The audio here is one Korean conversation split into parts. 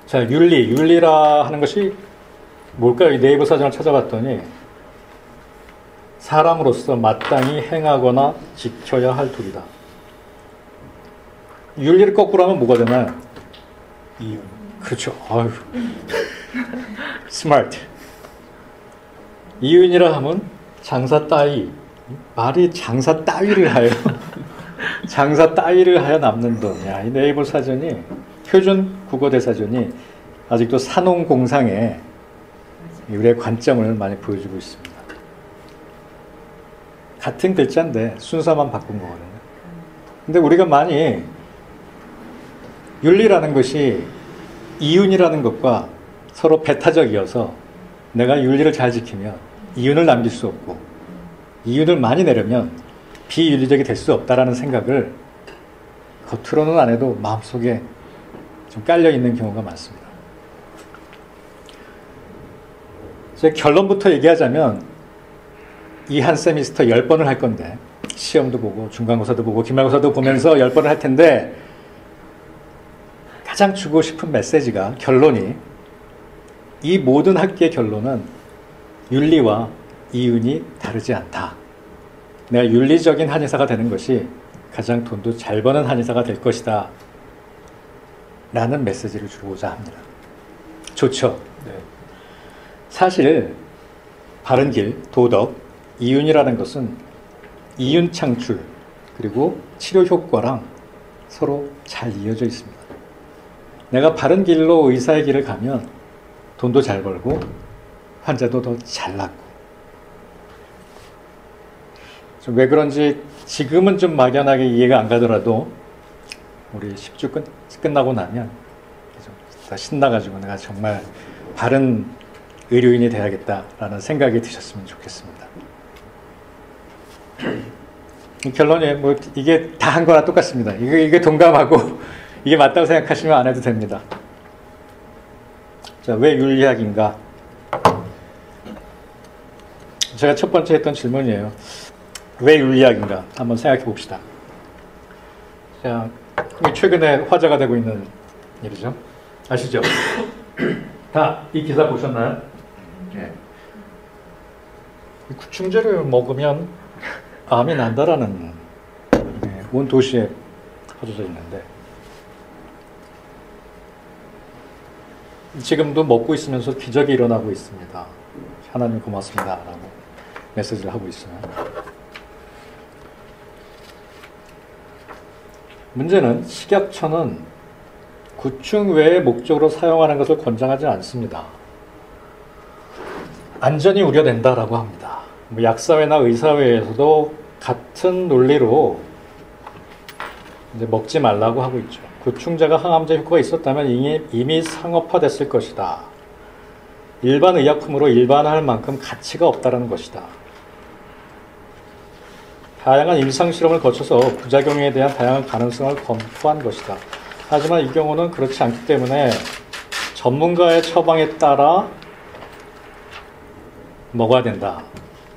자, 윤리라 하는 것이 뭘까요? 이 네이버 사전을 찾아봤더니 사람으로서 마땅히 행하거나 지켜야 할 도리다. 윤리를 거꾸로 하면 뭐가 되나요? 이윤. 그렇죠. 아유. 스마트. 이윤이라 하면 장사 따위. 말이 장사 따위를 하여. 장사 따위를 하여 남는 돈. 야, 이 네이버 사전이 표준 국어 대사전이 아직도 산업공상에 우리의 관점을 많이 보여주고 있습니다. 같은 글자인데 순서만 바꾼 거거든요. 근데 우리가 많이 윤리라는 것이 이윤이라는 것과 서로 배타적이어서 내가 윤리를 잘 지키면 이윤을 남길 수 없고 이윤을 많이 내려면 비윤리적이 될 수 없다라는 생각을 겉으로는 안 해도 마음속에 좀 깔려 있는 경우가 많습니다. 제 결론부터 얘기하자면 이 한 세미스터 10번을 할 건데 시험도 보고 중간고사도 보고 기말고사도 보면서 10번을 할 텐데 가장 주고 싶은 메시지가 결론이 이 모든 학기의 결론은 윤리와 이윤이 다르지 않다. 내가 윤리적인 한의사가 되는 것이 가장 돈도 잘 버는 한의사가 될 것이다. 라는 메시지를 주고자 합니다. 좋죠? 네. 사실 바른 길, 도덕, 이윤이라는 것은 이윤 창출 그리고 치료 효과랑 서로 잘 이어져 있습니다. 내가 바른 길로 의사의 길을 가면 돈도 잘 벌고 환자도 더 잘 낫고 왜 그런지 지금은 좀 막연하게 이해가 안 가더라도 우리 10주 끝나고 나면 더 신나가지고 내가 정말 바른 의료인이 돼야겠다라는 생각이 드셨으면 좋겠습니다. 결론이 뭐 이게 다 한 거나 똑같습니다. 이게 동감하고 이게 맞다고 생각하시면 안 해도 됩니다. 자, 왜 윤리학인가? 제가 첫 번째 했던 질문이에요. 왜 윤리학인가? 한번 생각해 봅시다. 자, 최근에 화제가 되고 있는 일이죠. 아시죠? 다 이 기사 보셨나요? 네. 구충제를 먹으면 암이 난다라는 온 도시에 퍼져져 있는데 지금도 먹고 있으면서 기적이 일어나고 있습니다. 하나님 고맙습니다 라고 메시지를 하고 있어요. 문제는 식약처는 구충 외의 목적으로 사용하는 것을 권장하지 않습니다. 안전이 우려된다라고 합니다. 뭐 약사회나 의사회에서도 같은 논리로 이제 먹지 말라고 하고 있죠. 구충제가 항암제 효과가 있었다면 이미 상업화됐을 것이다. 일반 의약품으로 일반화할 만큼 가치가 없다는 것이다. 다양한 임상실험을 거쳐서 부작용에 대한 다양한 가능성을 검토한 것이다. 하지만 이 경우는 그렇지 않기 때문에 전문가의 처방에 따라 먹어야 된다.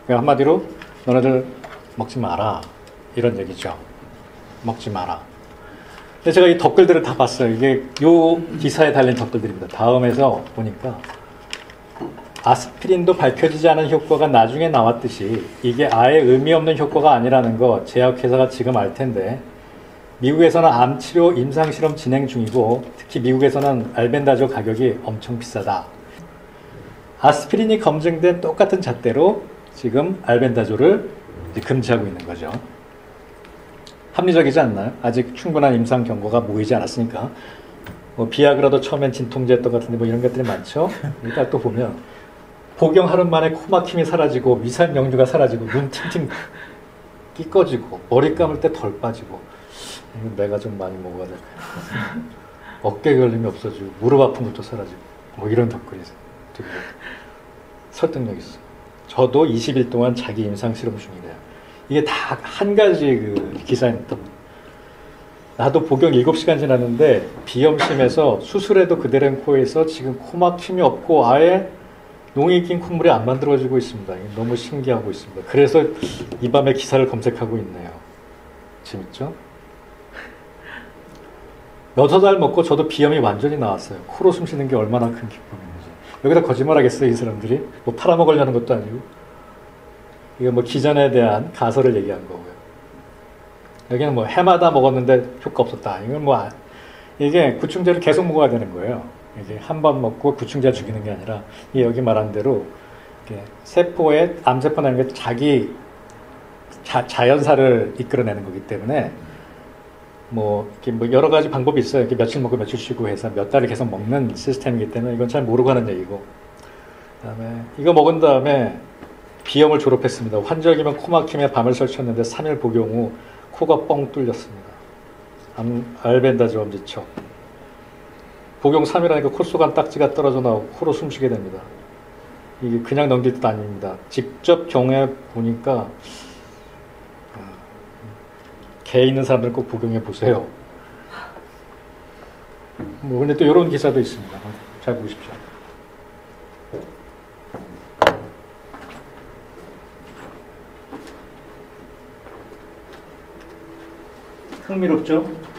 한마디로 너네들 먹지 마라 이런 얘기죠. 먹지 마라. 근데 제가 이 댓글들을 다 봤어요. 이게 요 기사에 달린 댓글들입니다. 다음에서 보니까 아스피린도 밝혀지지 않은 효과가 나중에 나왔듯이 이게 아예 의미 없는 효과가 아니라는 거 제약회사가 지금 알 텐데 미국에서는 암치료 임상실험 진행 중이고 특히 미국에서는 알벤다조 가격이 엄청 비싸다. 아스피린이 검증된 똑같은 잣대로 지금 알벤다조를 금지하고 있는 거죠. 합리적이지 않나요? 아직 충분한 임상 경고가 모이지 않았으니까. 뭐 비아그라도 처음엔 진통제였던 것 같은데 뭐 이런 것들이 많죠. 일단 또 보면 복용하는 만에 코막힘이 사라지고 위산 역류가 사라지고 눈 팅팅 끼꺼지고 머리 감을 때 덜 빠지고 내가 좀 많이 먹어야 될 거야. 어깨 결림이 없어지고 무릎 아픈 것도 사라지고 뭐 이런 댓글이 되게 설득력 있어. 저도 20일 동안 자기 임상 실험 중이래요. 이게 다 한 가지 그 기사입니다. 나도 복용 7시간 지났는데 비염심에서 수술해도 그대로인 코에서 지금 코막힘이 없고 아예 농이 낀 콧물이 안 만들어지고 있습니다. 너무 신기하고 있습니다. 그래서 이 밤에 기사를 검색하고 있네요. 재밌죠? 6달 먹고 저도 비염이 완전히 나왔어요. 코로 숨 쉬는 게 얼마나 큰 기쁨인지. 여기다 거짓말하겠어요, 이 사람들이? 뭐 팔아먹으려는 것도 아니고. 이거 뭐 기전에 대한 가설을 얘기한 거고요. 여기는 뭐 해마다 먹었는데 효과 없었다. 이건 뭐 이게 구충제를 계속 먹어야 되는 거예요. 이게 한 번 먹고 구충제 죽이는 게 아니라 여기 말한 대로 세포에 암세포라는 게 자기 자연사를 이끌어내는 거기 때문에 이렇게 뭐 여러 가지 방법이 있어요. 이렇게 며칠 먹고 며칠 쉬고 해서 몇 달을 계속 먹는 시스템이기 때문에 이건 잘 모르고 하는 얘기고. 그다음에 이거 먹은 다음에 비염을 졸업했습니다. 환절기면 코 막힘에 밤을 설쳤는데 3일 복용 후 코가 뻥 뚫렸습니다. 알벤다졸 지척. 복용 3일 하니까 콧속안 딱지가 떨어져 나오고 코로 숨쉬게 됩니다. 이게 그냥 넘길 뜻 아닙니다. 직접 경험해 보니까 개 있는 사람들 꼭 복용해 보세요. 근데 또 이런 기사도 있습니다. 잘 보십시오. 흥미롭죠?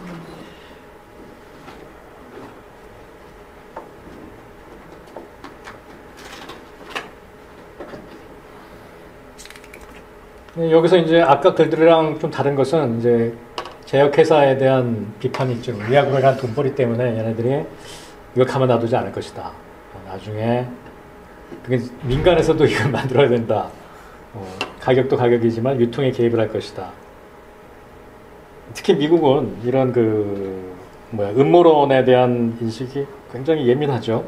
여기서 이제 아까 글들이랑 좀 다른 것은 이제 제약회사에 대한 비판이 있죠. 의약으로 인한 돈벌이 때문에 얘네들이 이거 가만 놔두지 않을 것이다. 나중에 그게 민간에서도 이걸 만들어야 된다. 가격도 가격이지만 유통에 개입을 할 것이다. 특히 미국은 이런 음모론에 대한 인식이 굉장히 예민하죠.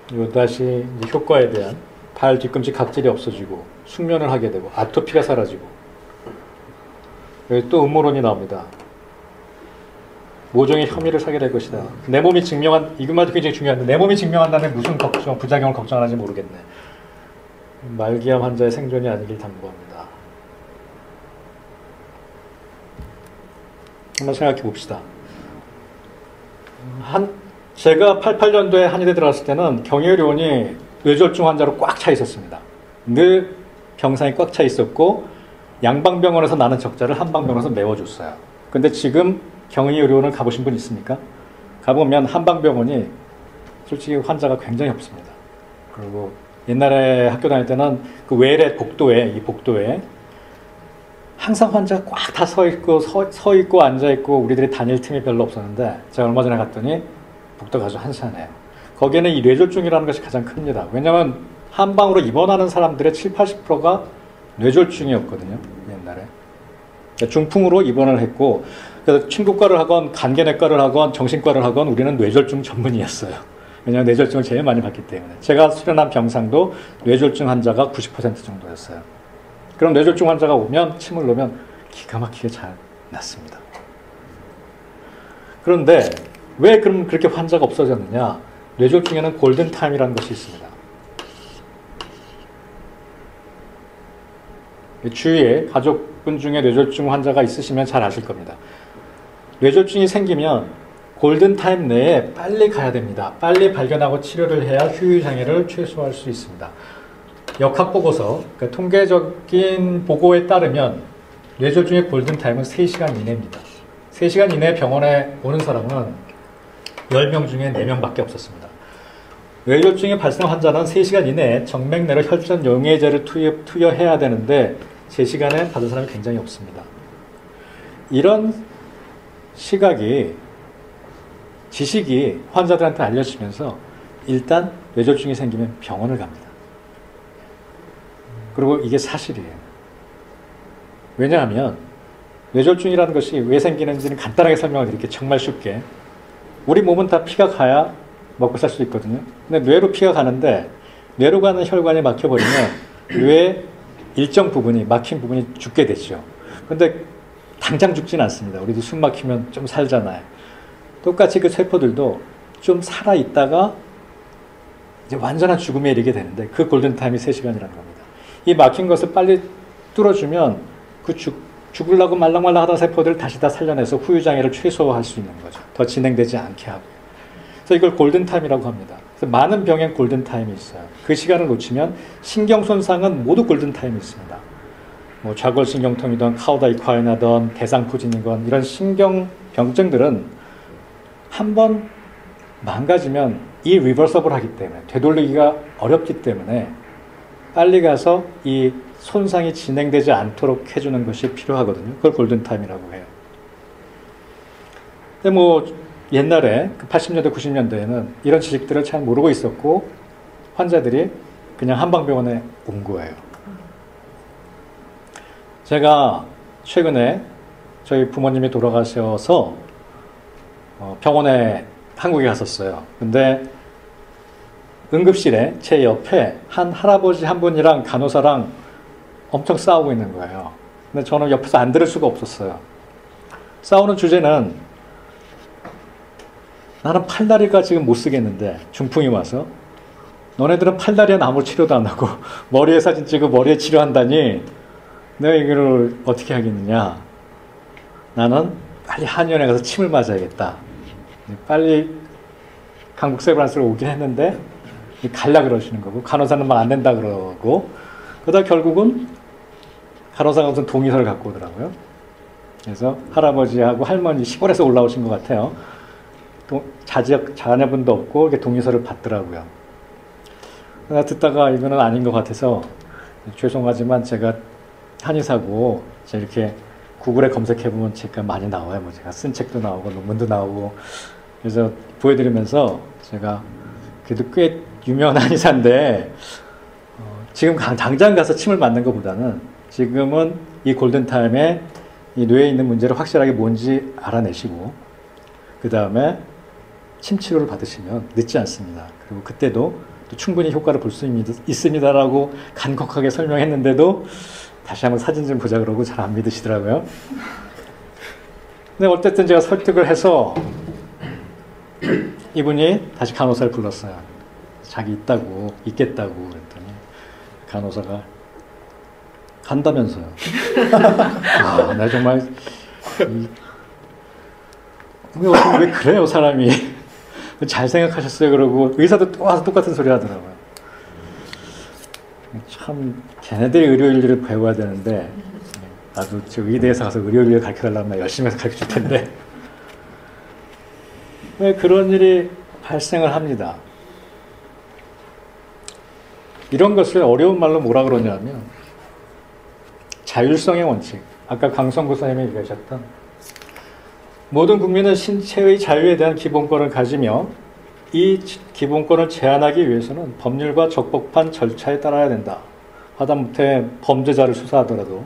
그리고 다시 이제 효과에 대한 발 뒤꿈치 각질이 없어지고 숙면을 하게 되고 아토피가 사라지고. 여기 또 음모론이 나옵니다. 모종의 혐의를 사게 될 것이다. 내 몸이 증명한, 이것마저 굉장히 중요한데 내 몸이 증명한다면 무슨 부작용을 걱정하는지 모르겠네. 말기암 환자의 생존이 아니길 당부합니다. 한번 생각해 봅시다. 제가 88년도에 한의대 들어갔을 때는 경희의료원이 뇌졸중 환자로 꽉 차 있었습니다. 늘 병상이 꽉 차 있었고 양방병원에서 나는 적자를 한방병원에서 메워줬어요. 근데 지금 경희의료원을 가보신 분 있습니까? 가보면 한방병원이 솔직히 환자가 굉장히 없습니다. 그리고 옛날에 학교 다닐 때는 그 외래 복도에 항상 환자가 꽉 다 서 있고 앉아 있고 우리들이 다닐 틈이 별로 없었는데 제가 얼마 전에 갔더니 복도가 아주 한산해요. 거기에는 이 뇌졸중이라는 것이 가장 큽니다. 왜냐하면 한방으로 입원하는 사람들의 70~80%가 뇌졸중이었거든요. 옛날에. 중풍으로 입원을 했고 그래서 친구과를 하건 간개내과를 하건 정신과를 하건 우리는 뇌졸중 전문이었어요. 왜냐하면 뇌졸중을 제일 많이 받기 때문에. 제가 수련한 병상도 뇌졸중 환자가 90% 정도였어요. 그럼 뇌졸중 환자가 오면 침을 놓으면 기가 막히게 잘 낫습니다. 그런데 왜 그럼 그렇게 환자가 없어졌느냐? 뇌졸중에는 골든타임이라는 것이 있습니다. 주위에 가족분 중에 뇌졸중 환자가 있으시면 잘 아실 겁니다. 뇌졸중이 생기면 골든타임 내에 빨리 가야 됩니다. 빨리 발견하고 치료를 해야 후유장애를 최소화할 수 있습니다. 역학보고서, 그러니까 통계적인 보고에 따르면 뇌졸중의 골든타임은 3시간 이내입니다. 3시간 이내에 병원에 오는 사람은 10명 중에 4명밖에 없었습니다. 뇌졸중이 발생 환자는 3시간 이내에 정맥내로 혈전 용해제를 투여해야 되는데 제 시간에 받은 사람이 굉장히 없습니다. 이런 지식이 환자들한테 알려지면서 일단 뇌졸중이 생기면 병원을 갑니다. 그리고 이게 사실이에요. 왜냐하면 뇌졸중이라는 것이 왜 생기는지는 간단하게 설명을 드릴게요. 정말 쉽게. 우리 몸은 다 피가 가야 먹고 살 수 있거든요. 근데 뇌로 피가 가는데 뇌로 가는 혈관이 막혀버리면 뇌의 일정 부분이, 막힌 부분이 죽게 되죠. 근데 당장 죽지는 않습니다. 우리도 숨 막히면 좀 살잖아요. 똑같이 그 세포들도 좀 살아있다가 이제 완전한 죽음에 이르게 되는데 그 골든타임이 3시간이라는 겁니다. 이 막힌 것을 빨리 뚫어주면 그 죽으려고 말랑말랑 하던 세포들을 다시 다 살려내서 후유장애를 최소화할 수 있는 거죠. 더 진행되지 않게 하고요. 그래서 이걸 골든타임이라고 합니다. 그래서 많은 병엔 골든타임이 있어요. 그 시간을 놓치면 신경손상은 모두 골든타임이 있습니다. 뭐 좌골신경통이든 카우다이콰이나든 대상포진이건 이런 신경병증들은 한번 망가지면 이 리버서블 하기 때문에 되돌리기가 어렵기 때문에 빨리 가서 이 손상이 진행되지 않도록 해주는 것이 필요하거든요. 그걸 골든타임이라고 해요. 근데 뭐 옛날에 80년대, 90년대에는 이런 지식들을 잘 모르고 있었고 환자들이 그냥 한방병원에 온 거예요. 제가 최근에 저희 부모님이 돌아가셔서 병원에 한국에 갔었어요. 근데 응급실에 제 옆에 한 할아버지 한 분이랑 간호사랑 엄청 싸우고 있는 거예요. 근데 저는 옆에서 안 들을 수가 없었어요. 싸우는 주제는 나는 팔다리가 지금 못 쓰겠는데 중풍이 와서 너네들은 팔다리엔 아무 치료도 안 하고 머리에 사진 찍고 머리에 치료한다니 내가 이거를 어떻게 하겠느냐. 나는 빨리 한의원에 가서 침을 맞아야겠다. 빨리 강북 세브란스로 오긴 했는데 갈라 그러시는 거고 간호사는 막 안 된다 그러고 그러다 결국은 간호사가 무슨 동의서를 갖고 오더라고요. 그래서 할아버지하고 할머니 시골에서 올라오신 것 같아요. 자녀분도 없고 이렇게 동의서를 받더라고요. 듣다가 이거는 아닌 것 같아서 죄송하지만 제가 한의사고 제가 이렇게 구글에 검색해보면 제가 많이 나와요. 뭐 제가 쓴 책도 나오고 논문도 나오고 그래서 보여드리면서 제가 그래도 꽤 유명한 한의사인데 지금 당장 가서 침을 맞는 것보다는 지금은 이 골든타임에 이 뇌에 있는 문제를 확실하게 뭔지 알아내시고 그 다음에 침 치료를 받으시면 늦지 않습니다. 그리고 그때도 또 충분히 효과를 볼 수 있습니다라고 간곡하게 설명했는데도 다시 한번 사진 좀 보자 그러고 잘 안 믿으시더라고요. 근데 어쨌든 제가 설득을 해서 이분이 다시 간호사를 불렀어요. 자기 있겠다고 그랬더니 간호사가 간다면서요. 아, 나 정말 왜 그래요 사람이. 잘 생각하셨어요 그러고 의사도 또 와서 똑같은 소리 하더라고요. 참 걔네들이 의료인리를 배워야 되는데 나도 저 의대에서 가서 의료인리를 가르쳐달라면 열심히 해서 가르쳐줄 텐데 왜 그런 일이 발생을 합니다. 이런 것을 어려운 말로 뭐라 그러냐면 자율성의 원칙, 아까 강성구 선생님이 얘기하셨던 모든 국민은 신체의 자유에 대한 기본권을 가지며 이 기본권을 제한하기 위해서는 법률과 적법한 절차에 따라야 된다. 하다못해 범죄자를 수사하더라도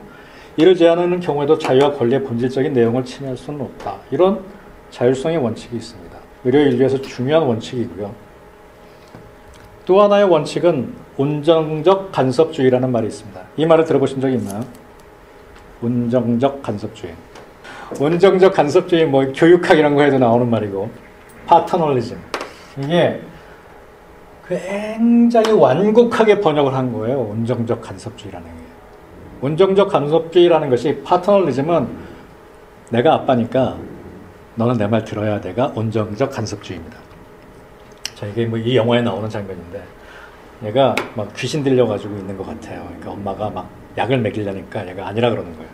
이를 제한하는 경우에도 자유와 권리의 본질적인 내용을 침해할 수는 없다. 이런 자율성의 원칙이 있습니다. 의료인류에서 중요한 원칙이고요. 또 하나의 원칙은 온정적 간섭주의라는 말이 있습니다. 이 말을 들어보신 적이 있나요? 온정적 간섭주의. 온정적 간섭주의 뭐 교육학 이런 거에도 나오는 말이고 파터널리즘. 이게 굉장히 완곡하게 번역을 한 거예요. 온정적 간섭주의라는 게. 온정적 간섭주의라는 것이 파터널리즘은 내가 아빠니까 너는 내 말 들어야 돼가 온정적 간섭주의입니다. 자, 이게 뭐 이 영화에 나오는 장면인데 얘가 막 귀신 들려가지고 있는 것 같아요. 그러니까 엄마가 막 약을 먹이려니까 얘가 아니라 그러는 거예요.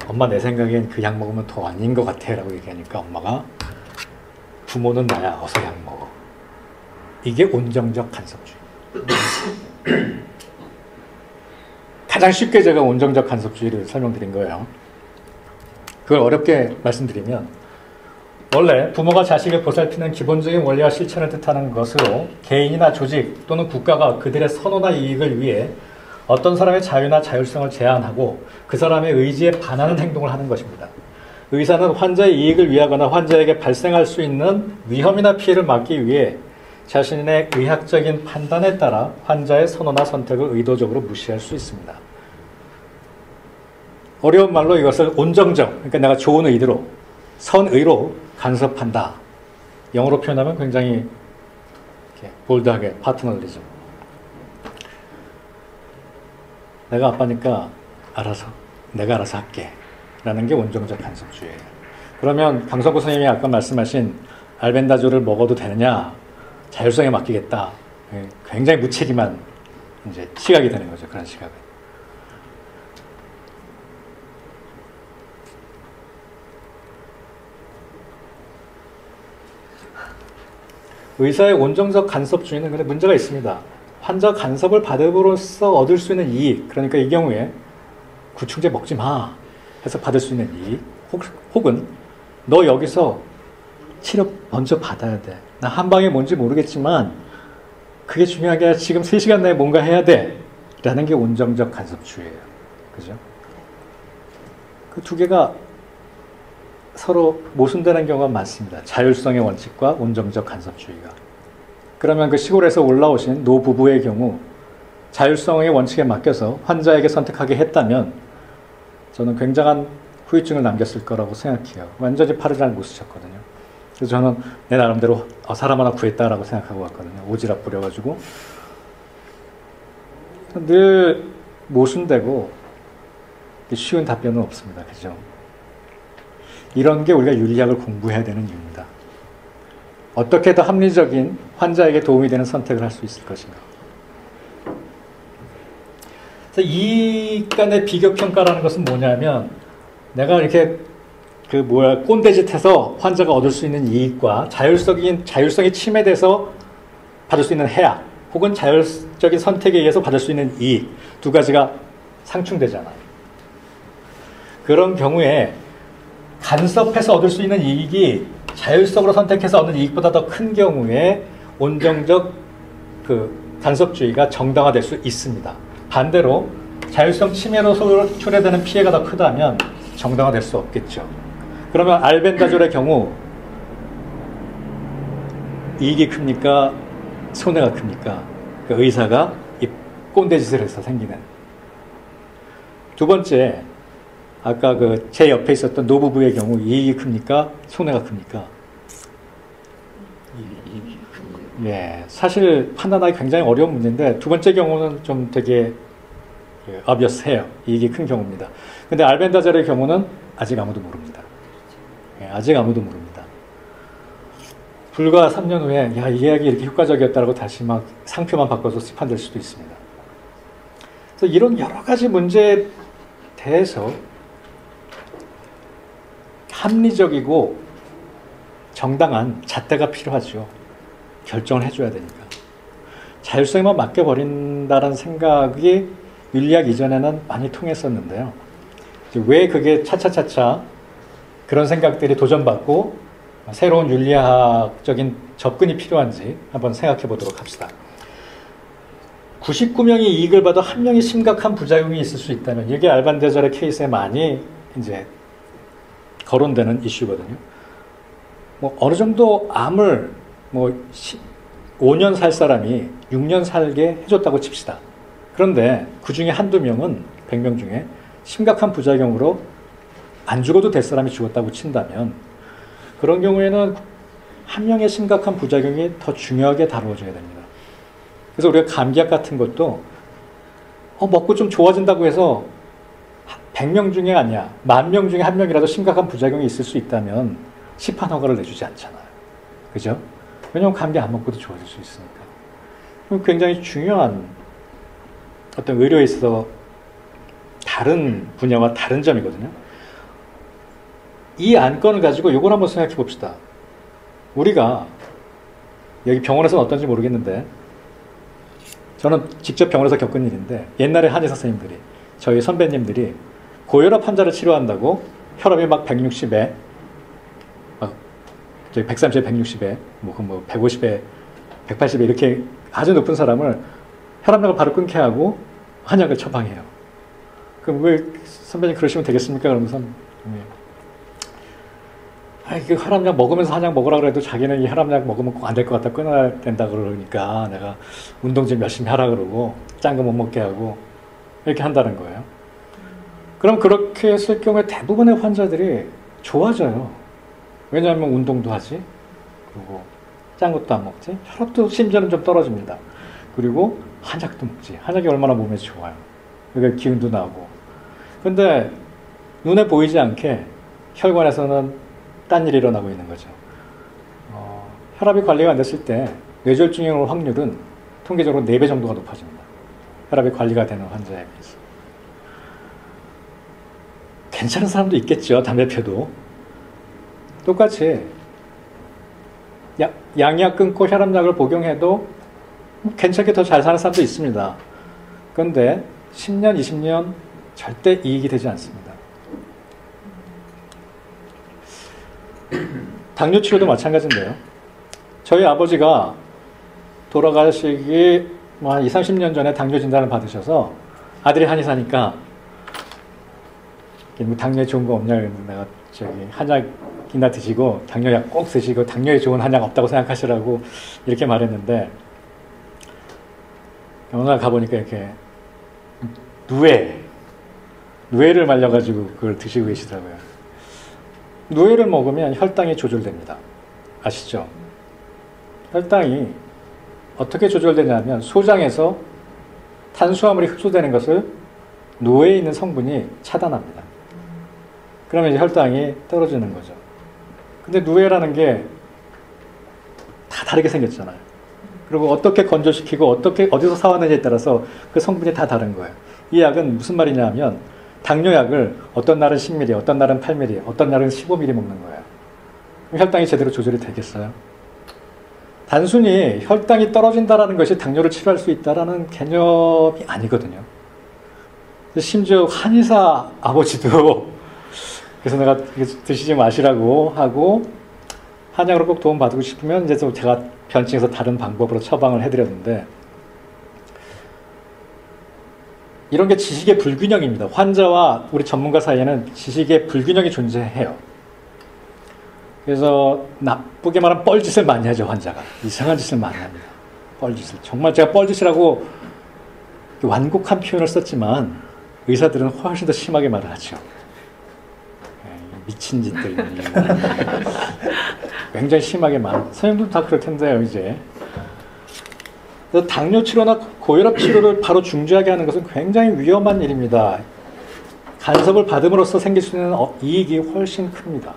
엄마 내 생각엔 그 약 먹으면 더 아닌 것 같아 라고 얘기하니까 엄마가 부모는 나야 어서 약 먹어. 이게 온정적 간섭주의. 가장 쉽게 제가 온정적 간섭주의를 설명드린 거예요. 그걸 어렵게 말씀드리면 원래 부모가 자식을 보살피는 기본적인 원리와 실천을 뜻하는 것으로 개인이나 조직 또는 국가가 그들의 선호나 이익을 위해 어떤 사람의 자유나 자율성을 제한하고 그 사람의 의지에 반하는 행동을 하는 것입니다. 의사는 환자의 이익을 위하거나 환자에게 발생할 수 있는 위험이나 피해를 막기 위해 자신의 의학적인 판단에 따라 환자의 선호나 선택을 의도적으로 무시할 수 있습니다. 어려운 말로 이것을 온정적, 그러니까 내가 좋은 의도로, 선의로 간섭한다. 영어로 표현하면 굉장히 이렇게 볼드하게 파트너리즘. 내가 아빠니까 내가 알아서 할게. 라는 게 온정적 간섭주의예요. 그러면 강성구 선생님이 아까 말씀하신 알벤다졸을 먹어도 되느냐? 자율성에 맡기겠다. 굉장히 무책임한 이제 시각이 되는 거죠. 그런 시각은. 의사의 온정적 간섭주의는 근데 문제가 있습니다. 환자 간섭을 받음으로써 얻을 수 있는 이익, 그러니까 이 경우에 구충제 먹지 마 해서 받을 수 있는 이익, 혹은 너 여기서 치료 먼저 받아야 돼. 나 한방에 뭔지 모르겠지만 그게 중요한 게 아니라 지금 3시간 내에 뭔가 해야 돼 라는 게 온정적 간섭주의예요. 그죠? 그 두 개가 서로 모순되는 경우가 많습니다. 자율성의 원칙과 온정적 간섭주의가. 그러면 그 시골에서 올라오신 노부부의 경우 자율성의 원칙에 맡겨서 환자에게 선택하게 했다면 저는 굉장한 후유증을 남겼을 거라고 생각해요. 완전히 팔을 잘 못 쓰셨거든요. 그래서 저는 내 나름대로 사람 하나 구했다라고 생각하고 왔거든요. 오지랖 부려가지고. 늘 모순되고 쉬운 답변은 없습니다. 그죠? 이런 게 우리가 윤리학을 공부해야 되는 이유입니다. 어떻게 더 합리적인 환자에게 도움이 되는 선택을 할 수 있을 것인가. 그래서 이 간의 비교평가라는 것은 뭐냐면 내가 이렇게 꼰대짓해서 환자가 얻을 수 있는 이익과 자율성이 침해돼서 받을 수 있는 해악, 혹은 자율적인 선택에 의해서 받을 수 있는 이익, 두 가지가 상충되잖아요. 그런 경우에 간섭해서 얻을 수 있는 이익이 자율적으로 선택해서 얻는 이익보다 더 큰 경우에 온정적 간섭주의가 정당화될 수 있습니다. 반대로 자율성 침해로 초래되는 피해가 더 크다면 정당화될 수 없겠죠. 그러면 알벤다졸의 경우 이익이 큽니까? 손해가 큽니까? 그 의사가 이 꼰대짓을 해서 생기는. 두 번째, 아까 제 옆에 있었던 노부부의 경우 이익이 큽니까? 손해가 큽니까? 이익이 큽니다. 예, 사실 판단하기 굉장히 어려운 문제인데 두 번째 경우는 좀 되게 obvious해요. 이익이 큰 경우입니다. 근데 알벤다졸의 경우는 아직 아무도 모릅니다. 예, 아직 아무도 모릅니다. 불과 3년 후에 이 예약이 이렇게 효과적이었다고 다시 막 상표만 바꿔서 시판될 수도 있습니다. 그래서 이런 여러 가지 문제에 대해서 합리적이고 정당한 잣대가 필요하죠. 결정을 해줘야 되니까. 자율성에만 맡겨버린다는 생각이 윤리학 이전에는 많이 통했었는데요. 왜 그게 차차차차 그런 생각들이 도전받고 새로운 윤리학적인 접근이 필요한지 한번 생각해 보도록 합시다. 99명이 이익을 받아 한 명이 심각한 부작용이 있을 수 있다면 이게 알벤다졸의 케이스에 많이 이제 거론되는 이슈거든요. 어느 정도 암을 5년 살 사람이 6년 살게 해줬다고 칩시다. 그런데 그 중에 한두 명은 100명 중에 심각한 부작용으로 안 죽어도 될 사람이 죽었다고 친다면 그런 경우에는 한 명의 심각한 부작용이 더 중요하게 다루어져야 됩니다. 그래서 우리가 감기약 같은 것도 먹고 좀 좋아진다고 해서 100명 중에 아니야 10,000명 중에 한 명이라도 심각한 부작용이 있을 수 있다면 시판 허가를 내주지 않잖아요. 그죠? 왜냐하면 감기 안 먹고도 좋아질 수 있으니까. 굉장히 중요한 어떤 의료에 있어서 다른 분야와 다른 점이거든요. 이 안건을 가지고 이걸 한번 생각해 봅시다. 우리가 여기 병원에서는 어떤지 모르겠는데 저는 직접 병원에서 겪은 일인데 옛날에 한의사 선생님들이 저희 선배님들이 고혈압 환자를 치료한다고 혈압이 막 160에 저희 130에 160에 150에 180에 이렇게 아주 높은 사람을 혈압약을 바로 끊게 하고 한약을 처방해요. 그럼 왜 선배님 그러시면 되겠습니까? 그러면서 그 혈압약 먹으면서 한약 먹으라 그래도 자기는 이 혈압약 먹으면 꼭 안 될 것 같다 끊어야 된다 그러니까 내가 운동 좀 열심히 하라 그러고 짠 거 못 먹게 하고 이렇게 한다는 거예요. 그럼 그렇게 했을 경우에 대부분의 환자들이 좋아져요. 왜냐하면 운동도 하지, 그리고 짠 것도 안 먹지, 혈압도 심지어는 좀 떨어집니다. 그리고 한약도 먹지. 한약이 얼마나 몸에 좋아요. 그러니까 기운도 나고. 근데 눈에 보이지 않게 혈관에서는 딴 일이 일어나고 있는 거죠. 혈압이 관리가 안 됐을 때 뇌졸중에 올 확률은 통계적으로 4배 정도가 높아집니다. 혈압이 관리가 되는 환자에 비해서. 괜찮은 사람도 있겠죠. 담배 펴도. 똑같이 양약 끊고 혈압약을 복용해도 괜찮게 더 잘 사는 사람도 있습니다. 그런데 10년, 20년 절대 이익이 되지 않습니다. 당뇨 치료도 마찬가지인데요. 저희 아버지가 돌아가시기 한 20, 30년 전에 당뇨 진단을 받으셔서 아들이 한의사니까 당뇨에 좋은 거 없냐, 내가 한약이나 드시고 당뇨약 꼭 드시고 당뇨에 좋은 한약 없다고 생각하시라고 이렇게 말했는데, 어느 날 가보니까 이렇게 누에를 말려가지고 그걸 드시고 계시더라고요. 누에를 먹으면 혈당이 조절됩니다. 아시죠? 혈당이 어떻게 조절되냐면 소장에서 탄수화물이 흡수되는 것을 누에에 있는 성분이 차단합니다. 그러면 이제 혈당이 떨어지는 거죠. 근데 누에라는 게 다 다르게 생겼잖아요. 그리고 어떻게 건조시키고 어디서 사왔느냐에 따라서 그 성분이 다 다른 거예요. 이 약은 무슨 말이냐 하면 당뇨약을 어떤 날은 10ml, 어떤 날은 8ml, 어떤 날은 15ml 먹는 거예요. 혈당이 제대로 조절이 되겠어요? 단순히 혈당이 떨어진다는 것이 당뇨를 치료할 수 있다는 개념이 아니거든요. 심지어 한의사 아버지도 그래서 내가 드시지 마시라고 하고, 한약으로 꼭 도움 받고 싶으면 이제 좀 제가 변증해서 다른 방법으로 처방을 해드렸는데, 이런 게 지식의 불균형입니다. 환자와 우리 전문가 사이에는 지식의 불균형이 존재해요. 그래서 나쁘게 말하면 뻘짓을 많이 하죠, 환자가. 이상한 짓을 많이 합니다. 뻘짓을. 정말 제가 뻘짓이라고 완곡한 표현을 썼지만 의사들은 훨씬 더 심하게 말을 하죠. 미친 짓들. 굉장히 심하게 말. 선생님도 다 그럴 텐데요, 이제. 당뇨 치료나 고혈압 치료를 바로 중지하게 하는 것은 굉장히 위험한 일입니다. 간섭을 받음으로써 생길 수 있는 이익이 훨씬 큽니다.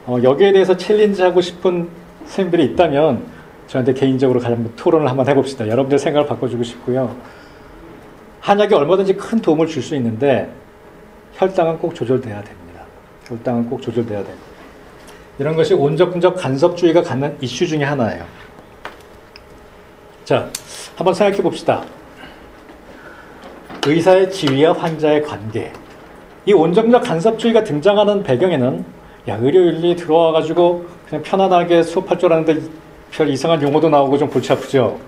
여기에 대해서 챌린지하고 싶은 선생님들이 있다면 저한테 개인적으로 토론을 한번 해봅시다. 여러분들 생각을 바꿔주고 싶고요. 한약이 얼마든지 큰 도움을 줄 수 있는데 혈당은 꼭 조절돼야 됩니다. 혈당은 꼭 조절돼야 되고, 이런 것이 온적분적 간섭주의가 갖는 이슈 중에 하나예요. 자, 한번 생각해 봅시다. 의사의 지위와 환자의 관계. 이 온적분적 간섭주의가 등장하는 배경에는 의료윤리 들어와가지고 그냥 편안하게 수업할 줄 알았는데 별 이상한 용어도 나오고 좀 골치 아프죠.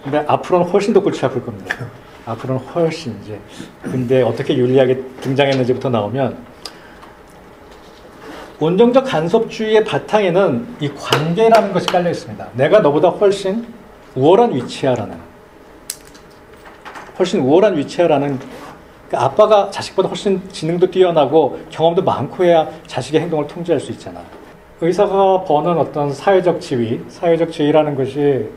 근데 앞으로는 훨씬 더 골치 아플 겁니다. 앞으로는 훨씬 이제. 근데 어떻게 윤리학이 등장했는지부터 나오면, 온정적 간섭주의의 바탕에는 이 관계라는 것이 깔려 있습니다. 내가 너보다 훨씬 우월한 위치야라는. 그러니까 아빠가 자식보다 훨씬 지능도 뛰어나고 경험도 많고 해야 자식의 행동을 통제할 수 있잖아. 의사가 버는 어떤 사회적 지위라는 것이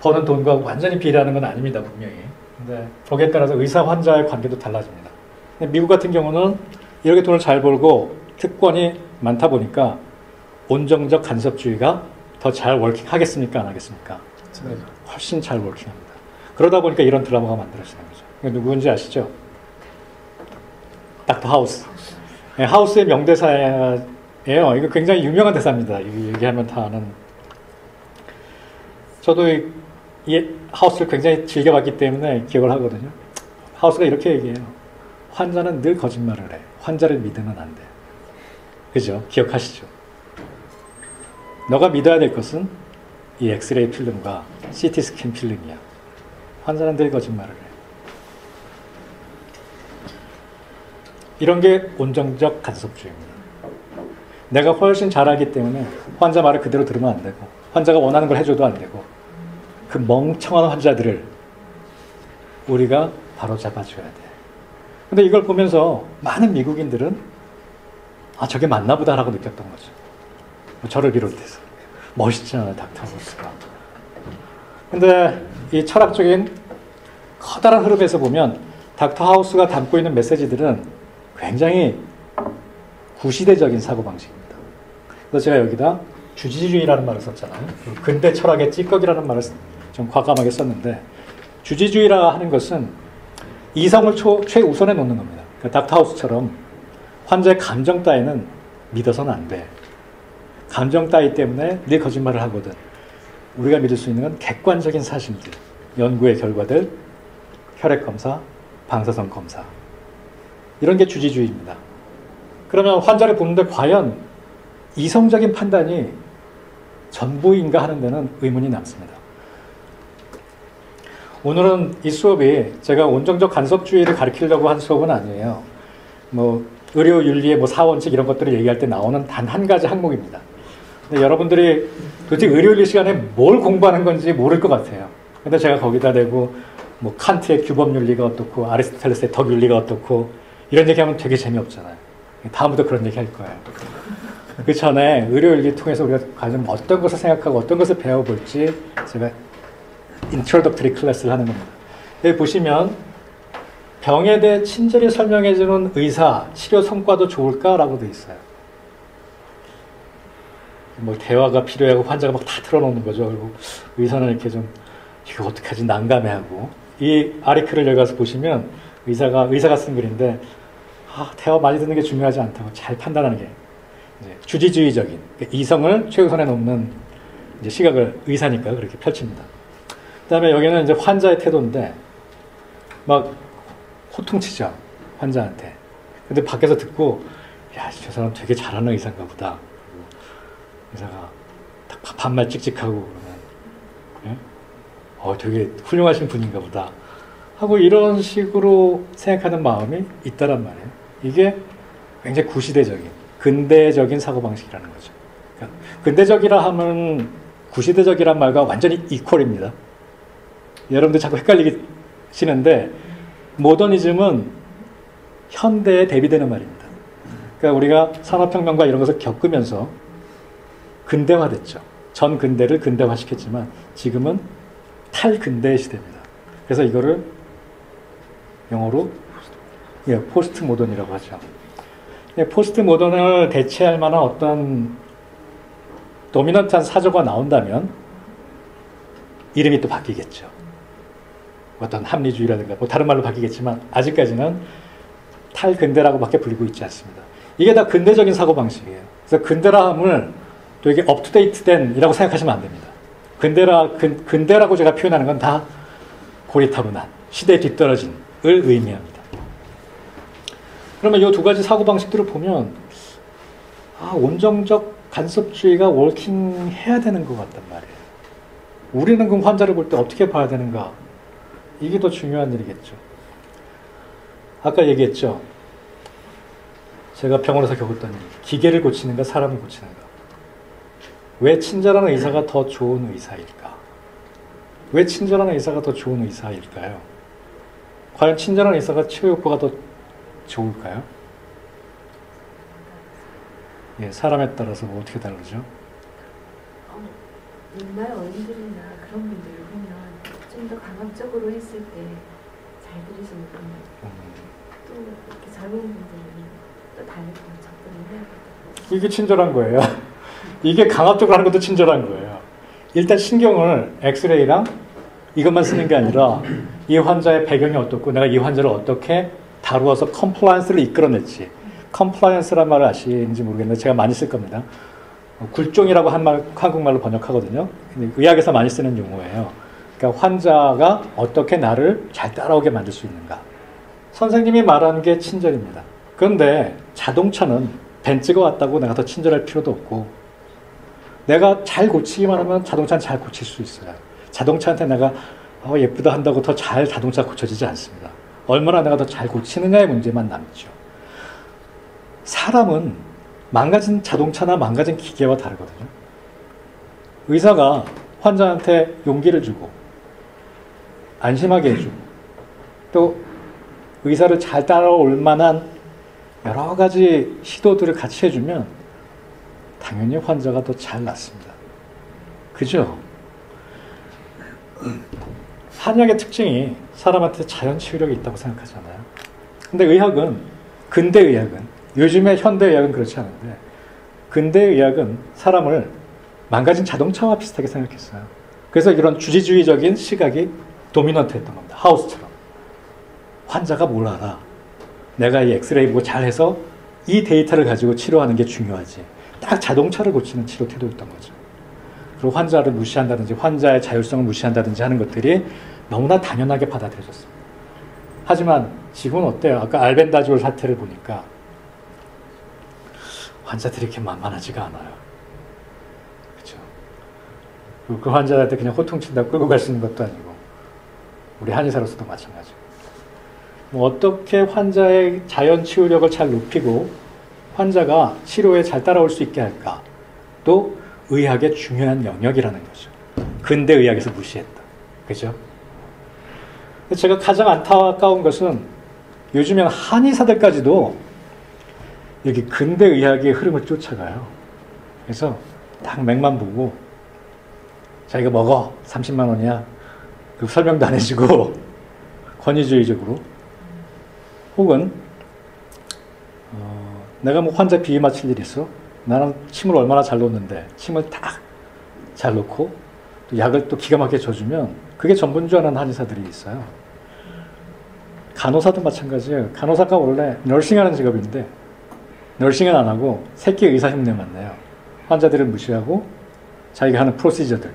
버는 돈과 완전히 비례하는 건 아닙니다, 분명히. 근데 거기에 따라서 의사 환자의 관계도 달라집니다. 근데 미국 같은 경우는 이렇게 돈을 잘 벌고 특권이 많다 보니까 온정적 간섭주의가 더 잘 워킹하겠습니까? 안 하겠습니까? 훨씬 잘 워킹합니다. 그러다 보니까 이런 드라마가 만들어지는 거죠. 누구인지 아시죠? 닥터 하우스. 네, 하우스의 명대사예요. 이거 굉장히 유명한 대사입니다. 얘기하면 다 아는. 저도 이 하우스를 굉장히 즐겨봤기 때문에 기억을 하거든요. 하우스가 이렇게 얘기해요. 환자는 늘 거짓말을 해. 환자를 믿으면 안 돼. 그죠? 기억하시죠? 너가 믿어야 될 것은 이 엑스레이 필름과 CT 스캔 필름이야. 환자는 늘 거짓말을 해. 이런 게 온정적 간섭주의입니다. 내가 훨씬 잘 알기 때문에 환자 말을 그대로 들으면 안 되고, 환자가 원하는 걸 해줘도 안 되고, 그 멍청한 환자들을 우리가 바로 잡아줘야 돼. 근데 이걸 보면서 많은 미국인들은 저게 맞나 보다라고 느꼈던 거죠. 저를 비롯해서. 멋있잖아요, 닥터 하우스가. 근데 이 철학적인 커다란 흐름에서 보면 닥터 하우스가 담고 있는 메시지들은 굉장히 구시대적인 사고방식입니다. 그래서 제가 여기다 주지주의라는 말을 썼잖아요. 근대 철학의 찌꺼기라는 말을 좀 과감하게 썼는데, 주지주의라 하는 것은 이성을 최우선에 놓는 겁니다. 그러니까 닥터 하우스처럼 환자의 감정 따위는 믿어서는 안 돼. 감정 따위 때문에 늘 거짓말을 하거든. 우리가 믿을 수 있는 건 객관적인 사실들, 연구의 결과들, 혈액 검사, 방사선 검사. 이런 게 주지주의입니다. 그러면 환자를 보는데 과연 이성적인 판단이 전부인가 하는 데는 의문이 남습니다. 오늘은 이 수업이 제가 온정적 간섭주의를 가르치려고 한 수업은 아니에요. 뭐 의료윤리의 뭐 4원칙 이런 것들을 얘기할 때 나오는 단 한 가지 항목입니다. 근데 여러분들이 도대체 의료윤리 시간에 뭘 공부하는 건지 모를 것 같아요. 근데 제가 거기다 대고 뭐 칸트의 규범윤리가 어떻고 아리스토텔레스의 덕윤리가 어떻고 이런 얘기하면 되게 재미없잖아요. 다음부터 그런 얘기 할 거예요. 그 전에 의료윤리 통해서 우리가 과연 어떤 것을 생각하고 어떤 것을 배워볼지 제가 인트로덕터리 클래스를 하는 겁니다. 여기 보시면 병에 대해 친절히 설명해주는 의사, 치료 성과도 좋을까라고 되어 있어요. 뭐 대화가 필요하고 환자가 막 다 틀어놓는 거죠. 그리고 의사는 이렇게 좀 이거 어떡하지 난감해하고 이 아리크를 여기 가서 보시면 의사가 쓴 글인데 대화 많이 듣는 게 중요하지 않다고 잘 판단하는 게 이제 주지주의적인 그러니까 이성을 최우선에 놓는 이제 시각을 의사니까 그렇게 펼칩니다. 그다음에 여기는 이제 환자의 태도인데 막 호통치죠 환자한테. 근데 밖에서 듣고 야, 저 사람 되게 잘하는 의사인가 보다. 그리고 의사가 반말 찍찍하고 그러면 되게 훌륭하신 분인가 보다 하고 이런 식으로 생각하는 마음이 있다란 말이에요. 이게 굉장히 구시대적인 근대적인 사고방식이라는 거죠. 그러니까 근대적이라 하면 구시대적이란 말과 완전히 이퀄입니다. 여러분들 자꾸 헷갈리시는데 모더니즘은 현대에 대비되는 말입니다. 그러니까 우리가 산업혁명과 이런 것을 겪으면서 근대화됐죠. 전 근대를 근대화시켰지만 지금은 탈근대의 시대입니다. 그래서 이거를 영어로 포스트 모던이라고 하죠. 포스트 모던을 대체할 만한 어떤 도미넌트한 사조가 나온다면 이름이 또 바뀌겠죠. 어떤 합리주의라든가 뭐 다른 말로 바뀌겠지만 아직까지는 탈근대라고밖에 불리고 있지 않습니다. 이게 다 근대적인 사고방식이에요. 그래서 근대라 함을 되게 업투데이트된 이라고 생각하시면 안 됩니다. 근대라고 제가 표현하는 건 다 고리타분한 시대에 뒤떨어진을 의미합니다. 그러면 이 두 가지 사고방식들을 보면 온정적 간섭주의가 워킹해야 되는 것 같단 말이에요. 우리는 그 환자를 볼 때 어떻게 봐야 되는가? 이게 더 중요한 일이겠죠. 아까 얘기했죠. 제가 병원에서 겪었던 일. 기계를 고치는가 사람을 고치는가. 왜 친절한 의사가 더 좋은 의사일까? 왜 친절한 의사가 더 좋은 의사일까요? 과연 친절한 의사가 치료 효과가 더 좋을까요? 예, 사람에 따라서 뭐 어떻게 다르죠? 옛날 어른들이나 그런 분들을 보면 좀 더 강압적으로 했을 때 잘 들으시는 분들 또 이렇게 젊은 분들은 또 다르게 접근을 해야 되거든요. 이게 친절한 거예요. 이게 강압적으로 하는 것도 친절한 거예요. 일단 신경을 엑스레이랑 이것만 쓰는 게 아니라 이 환자의 배경이 어떻고 내가 이 환자를 어떻게 다루어서 컴플라이언스를 이끌어냈지. 컴플라이언스란 말을 아시는지 모르겠는데 제가 많이 쓸 겁니다. 굴종이라고 한국말로 번역하거든요. 근데 의학에서 많이 쓰는 용어예요. 그러니까 환자가 어떻게 나를 잘 따라오게 만들 수 있는가. 선생님이 말하는 게 친절입니다. 그런데 자동차는 벤츠가 왔다고 내가 더 친절할 필요도 없고 내가 잘 고치기만 하면 자동차는 잘 고칠 수 있어요. 자동차한테 내가 예쁘다 한다고 더 잘 자동차가 고쳐지지 않습니다. 얼마나 내가 더 잘 고치느냐의 문제만 남죠. 사람은 망가진 자동차나 망가진 기계와 다르거든요. 의사가 환자한테 용기를 주고 안심하게 해주고 또 의사를 잘 따라올 만한 여러 가지 시도들을 같이 해주면 당연히 환자가 더 잘 낫습니다. 그죠? 한약의 특징이 사람한테 자연 치유력이 있다고 생각하잖아요. 근데 의학은 근대 의학은 요즘의 현대 의학은 그렇지 않은데 근대 의학은 사람을 망가진 자동차와 비슷하게 생각했어요. 그래서 이런 주지주의적인 시각이 도미넌트했던 겁니다. 하우스처럼. 환자가 뭘 알아. 내가 이 엑스레이 보고 잘해서 이 데이터를 가지고 치료하는 게 중요하지. 딱 자동차를 고치는 치료 태도였던 거죠. 그리고 환자를 무시한다든지 환자의 자율성을 무시한다든지 하는 것들이 너무나 당연하게 받아들여졌습니다. 하지만 지금은 어때요? 아까 알벤다졸 사태를 보니까 환자들이 이렇게 만만하지가 않아요. 그렇죠? 그 환자한테 그냥 호통친다고 끌고 갈 수 있는 것도 아니고 우리 한의사로서도 마찬가지고 뭐 어떻게 환자의 자연 치유력을 잘 높이고 환자가 치료에 잘 따라올 수 있게 할까? 또 의학의 중요한 영역이라는 거죠. 근대 의학에서 무시했다. 그죠? 제가 가장 안타까운 것은 요즘엔 한의사들까지도 여기 근대 의학의 흐름을 쫓아가요. 그래서 딱 맥만 보고 자기가 먹어 30만 원이야. 그 설명도 안 해주고 권위주의적으로 혹은 내가 뭐 환자 비위 맞출 일 있어? 나는 침을 얼마나 잘 놓는데 침을 딱 잘 놓고 또 약을 또 기가 막히게 줘주면 그게 전부인 줄 아는 한의사들이 있어요. 간호사도 마찬가지예요. 간호사가 원래 널싱하는 직업인데 널싱은 안 하고 새끼 의사 흉내만 내요. 환자들을 무시하고 자기가 하는 프로시저들.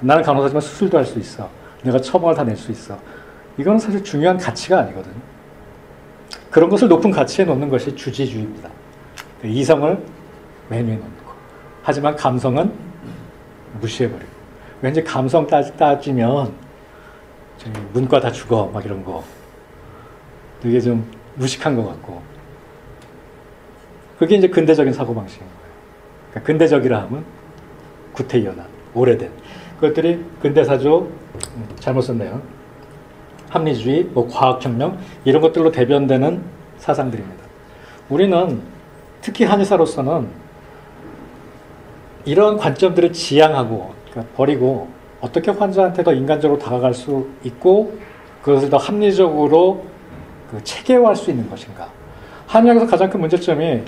나는 간호사지만 수술도 할 수 있어. 내가 처방을 다 낼 수 있어. 이건 사실 중요한 가치가 아니거든요. 그런 것을 높은 가치에 놓는 것이 주지주의입니다. 이성을 맨 위에 놓는 거. 하지만 감성은 무시해버리고. 왠지 감성 따지면 문과 다 죽어 막 이런 거. 되게 좀 무식한 것 같고. 그게 이제 근대적인 사고방식인 거예요. 그러니까 근대적이라 하면 구태의연한, 오래된. 그것들이 근대사조, 잘못 썼네요. 합리주의, 뭐 과학혁명, 이런 것들로 대변되는 사상들입니다. 우리는 특히 한의사로서는 이런 관점들을 지양하고, 그러니까 버리고, 어떻게 환자한테 더 인간적으로 다가갈 수 있고, 그것을 더 합리적으로 체계화할 수 있는 것인가. 한의학에서 가장 큰 문제점이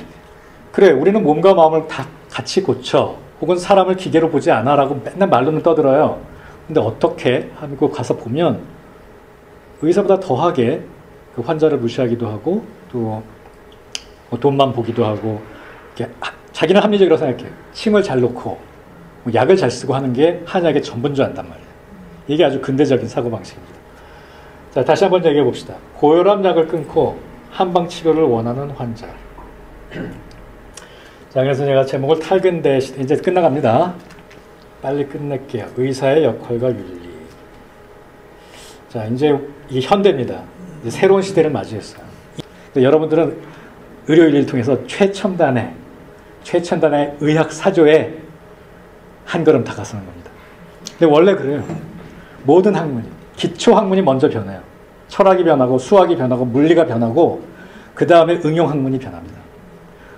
그래 우리는 몸과 마음을 다 같이 고쳐 혹은 사람을 기계로 보지 않아 라고 맨날 말로는 떠들어요. 근데 어떻게 하고 가서 보면 의사보다 더하게 그 환자를 무시하기도 하고 또 돈만 보기도 하고 자기는 합리적이라고 생각해. 침을 잘 놓고 약을 잘 쓰고 하는 게 한의학의 전부인 줄 안단 말이에요. 이게 아주 근대적인 사고방식입니다. 자, 다시 한번 얘기해 봅시다. 고혈압 약을 끊고 한방 치료를 원하는 환자. 자, 그래서 제가 제목을 탈근대 시대, 이제 끝나갑니다. 빨리 끝낼게요. 의사의 역할과 윤리. 자, 이제 이 현대입니다. 이제 새로운 시대를 맞이했어요. 여러분들은 의료윤리를 통해서 최첨단의 의학 사조에 한 걸음 다가서는 겁니다. 근데 원래 그래요. 모든 학문이. 기초 학문이 먼저 변해요. 철학이 변하고 수학이 변하고 물리가 변하고 그 다음에 응용 학문이 변합니다.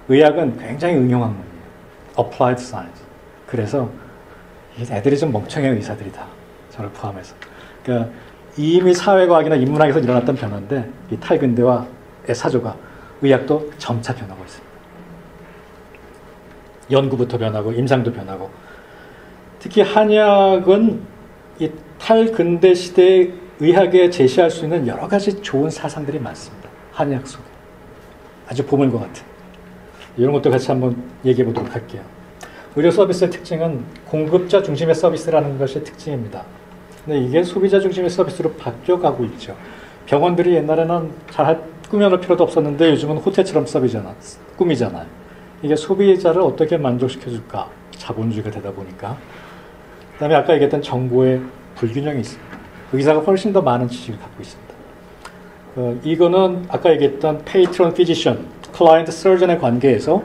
의학은 굉장히 응용 학문이에요. Applied Science. 그래서 애들이 좀 멍청해 의사들이다. 저를 포함해서. 그러니까 이미 사회과학이나 인문학에서 일어났던 변화인데 이 탈근대와의 사조가 의학도 점차 변하고 있습니다. 연구부터 변하고 임상도 변하고 특히 한의학은 이 탈근대 시대의 의학에 제시할 수 있는 여러 가지 좋은 사상들이 많습니다. 한의학 속에. 아주 보물과 같은. 이런 것도 같이 한번 얘기해 보도록 할게요. 의료 서비스의 특징은 공급자 중심의 서비스라는 것이 특징입니다. 근데 이게 소비자 중심의 서비스로 바뀌어가고 있죠. 병원들이 옛날에는 잘 꾸며놓을 필요도 없었는데 요즘은 호텔처럼 꾸미잖아요. 이게 소비자를 어떻게 만족시켜줄까? 자본주의가 되다 보니까. 그 다음에 아까 얘기했던 정보의 불균형이 있습니다. 의사가 훨씬 더 많은 지식을 갖고 있습니다. 이거는 아까 얘기했던 페이트론 피지션, 클라이언트 서전의 관계에서